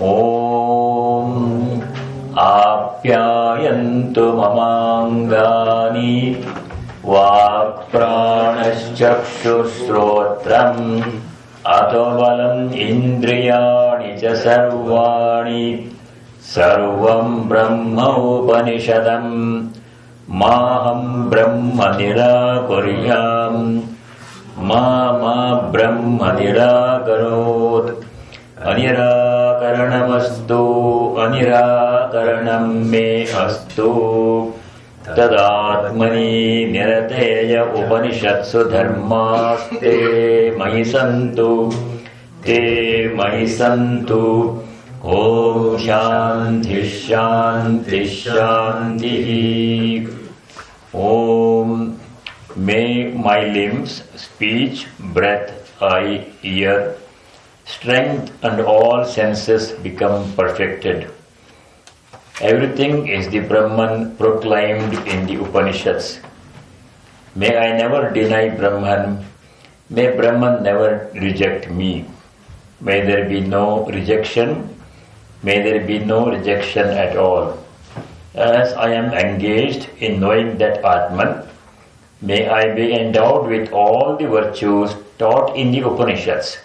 Om Apyayantu mamangani Vakpranaschakshuśrotram Atobalam indriyani ca sarvani Sarvam brahma upanishadam Maham brahma nirakuryam Mama brahma nirakarot Anirakaranamastu Anirakaranam me astu Tadatmani nirateya upanishatsu dharmaste mahi santu Te mahi santu Om Shanti Shanti Shanti Om. May my limbs, speech, breath, eye, ear, strength and all senses become perfected. Everything is the Brahman proclaimed in the Upanishads. May I never deny Brahman. May Brahman never reject me. May there be no rejection. May there be no rejection at all. As I am engaged in knowing that Atman, may I be endowed with all the virtues taught in the Upanishads.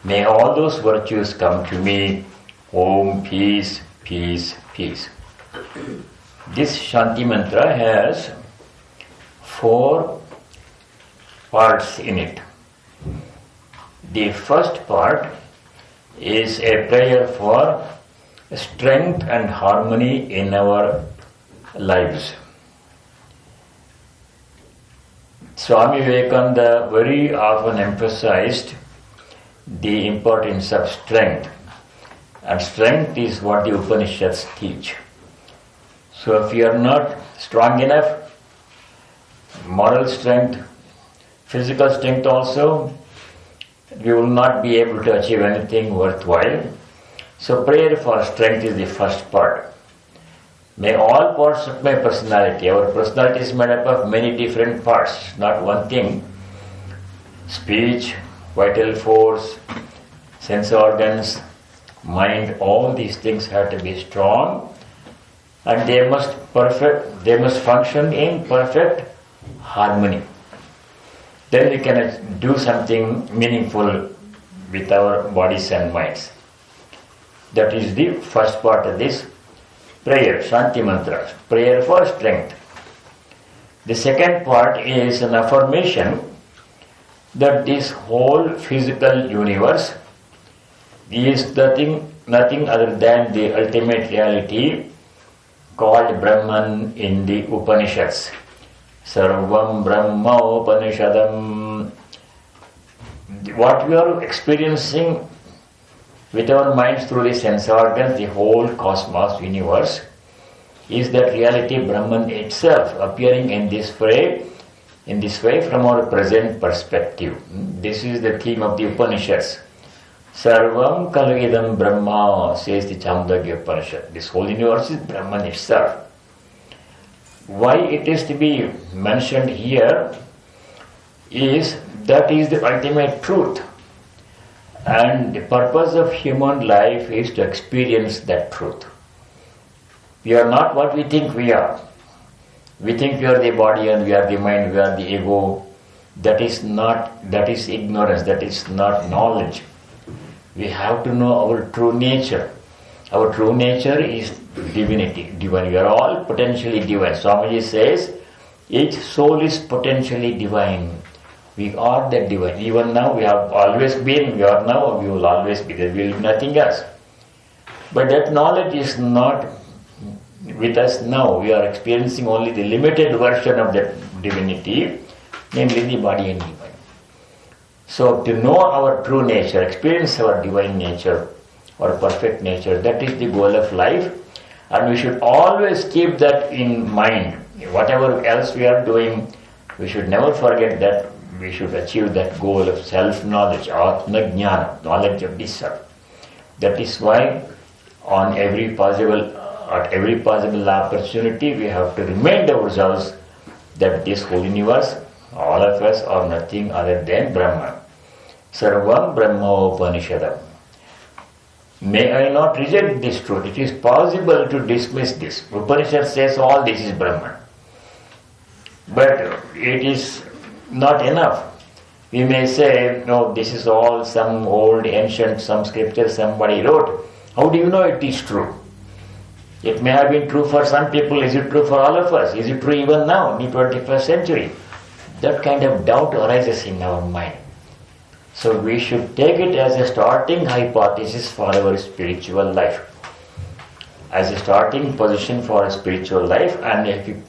May all those virtues come to me. Om, peace, peace, peace. This Shanti mantra has 4 parts in it. The first part is a prayer for strength and harmony in our lives. Swami Vivekananda very often emphasized the importance of strength, and strength is what the Upanishads teach. So if you are not strong enough, moral strength, physical strength also, you will not be able to achieve anything worthwhile. So prayer for strength is the first part. May all parts of my personality, our personality is made up of many different parts, not one thing. Speech, vital force, sense organs, mind, all these things have to be strong, and they must function in perfect harmony. Then we can do something meaningful with our bodies and minds. That is the first part of this prayer, Shanti mantra, prayer for strength. The second part is an affirmation that this whole physical universe is nothing other than the ultimate reality called Brahman in the Upanishads. Sarvam Brahma Upanishadam. What we are experiencing with our minds through the sense organs, the whole cosmos, universe, is that reality Brahman itself appearing in this way from our present perspective. This is the theme of the Upanishads. Sarvam Kalvidam Brahma, says the Chandogya Upanishad. This whole universe is Brahman itself. Why it is to be mentioned here is that is the ultimate truth. And the purpose of human life is to experience that truth. We are not what we think we are. We think we are the body and we are the mind, we are the ego. That is ignorance, that is not knowledge. We have to know our true nature. Our true nature is divinity, divine. We are all potentially divine. Swamiji says, each soul is potentially divine. We are that divine. Even now, we have always been, we are now, we will always be. There will be nothing else. But that knowledge is not with us now. We are experiencing only the limited version of that divinity, namely the body and divine. So to know our true nature, experience our divine nature, or perfect nature, that is the goal of life. And we should always keep that in mind. Whatever else we are doing, we should never forget that we should achieve that goal of self-knowledge, Atma-jnana, knowledge of the self. That is why at every possible opportunity we have to remind ourselves that this whole universe, all of us are nothing other than Brahman. Sarvam Brahma Upanishadam. May I not reject this truth. It is possible to dismiss this. Upanishad says all this is Brahman. But it is not enough. We may say, no, this is all some old ancient, some scripture somebody wrote. How do you know it is true? It may have been true for some people. Is it true for all of us? Is it true even now in the 21st century? That kind of doubt arises in our mind. So we should take it as a starting hypothesis for our spiritual life. As a starting position for a spiritual life, and if you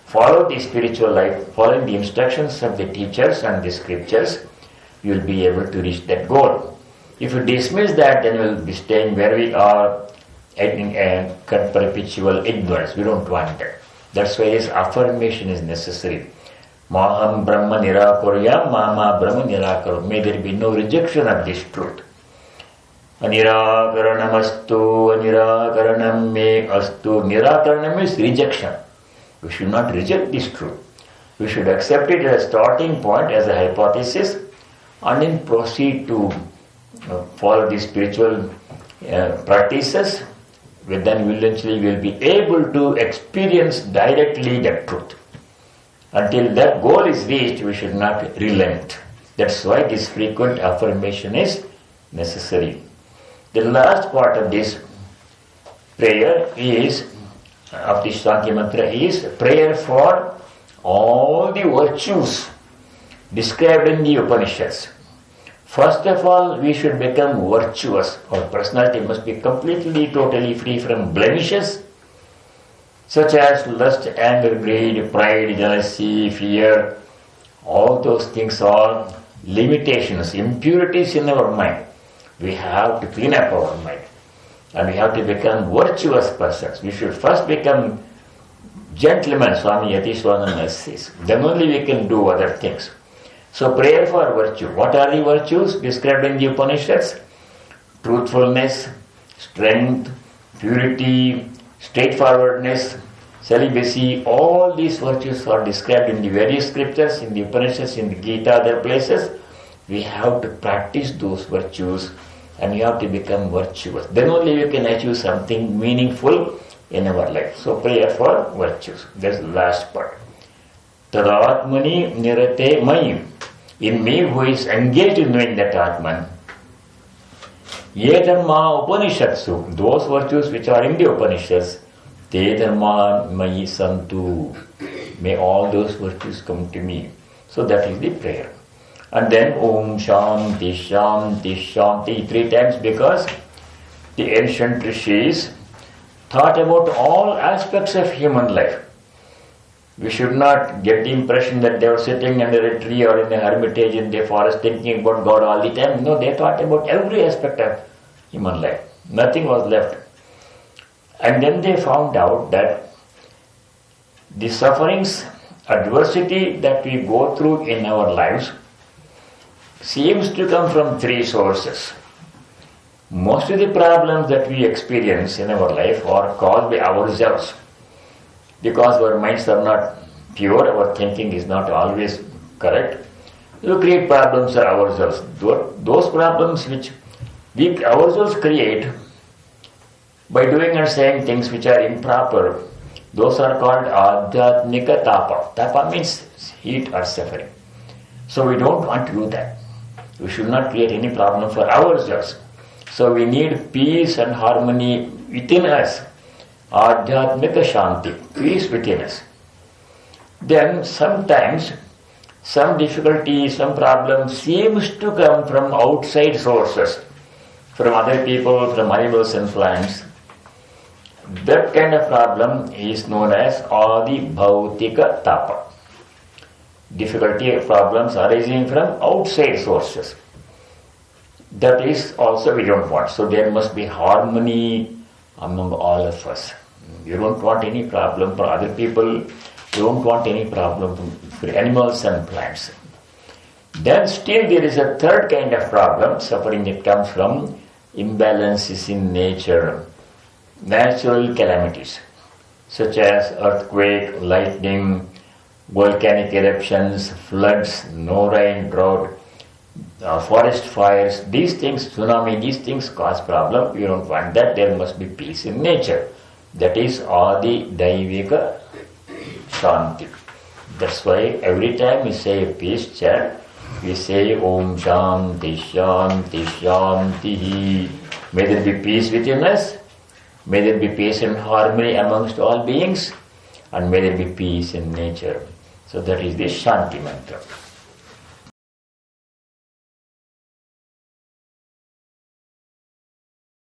follow the spiritual life, following the instructions of the teachers and the scriptures, you will be able to reach that goal. If you dismiss that, then we will be staying where we are in a perpetual ignorance. We don't want that. That's why this affirmation is necessary. Maham Brahma Nirakuryam, Mama Brahma Nirakaru. May there be no rejection of this truth. Anirakaranamastu, Anirakaranam me astu. Nirakaranam is rejection. We should not reject this truth. We should accept it as a starting point, as a hypothesis, and then proceed to follow the spiritual practices. Then eventually we will be able to experience directly the truth. Until that goal is reached, we should not relent. That's why this frequent affirmation is necessary. The last part of this prayer is, of the Shanti Mantra, is prayer for all the virtues described in the Upanishads. First of all, we should become virtuous. Our personality must be completely, totally free from blemishes, such as lust, anger, greed, pride, jealousy, fear. All those things are limitations, impurities in our mind. We have to clean up our mind. And we have to become virtuous persons. We should first become gentlemen, Swami Yatiswananda says. Then only we can do other things. So prayer for virtue. What are the virtues described in the Upanishads? Truthfulness, strength, purity, straightforwardness, celibacy. All these virtues are described in the various scriptures, in the Upanishads, in the Gita, other places. We have to practice those virtues and we have to become virtuous. Then only we can achieve something meaningful in our life. So prayer for virtues. That's the last part. Tadatmani nirate mayim. In me who is engaged in knowing that Atman. Ye dharma upanishatsu. Those virtues which are in the Upanishads. Te dharma mayi santu. May all those virtues come to me. So that is the prayer. And then Om Shanti Shanti Shanti 3 times, because the ancient rishis thought about all aspects of human life. We should not get the impression that they were sitting under a tree or in a hermitage in the forest thinking about God all the time. No, they thought about every aspect of human life. Nothing was left. And then they found out that the sufferings, adversity that we go through in our lives seems to come from 3 sources. Most of the problems that we experience in our life are caused by ourselves. Because our minds are not pure, our thinking is not always correct. We create problems for ourselves. Those problems which we ourselves create by doing and saying things which are improper, those are called adhyatmika tapa. Tapa means heat or suffering. So we don't want to do that. We should not create any problem for ourselves. So we need peace and harmony within us. Adhyatmika Shanti, peace within us. Then sometimes some difficulty, some problem seems to come from outside sources, from other people, from animals and plants. That kind of problem is known as Adi Bhautika Tapa. Difficulty, problems arising from outside sources. That is also we don't want. So there must be harmony among all of us. You don't want any problem for other people. You don't want any problem for animals and plants. Then still there is a third kind of problem, suffering that comes from imbalances in nature, natural calamities, such as earthquake, lightning, volcanic eruptions, floods, no rain, drought, forest fires, these things, tsunami, these things cause problem. You don't want that. There must be peace in nature. That is Adi Daivika Shanti. That's why every time we say a peace chant, we say Om Shanti Shanti Shanti. May there be peace within us. May there be peace and harmony amongst all beings. And may there be peace in nature. So that is the Shanti mantra.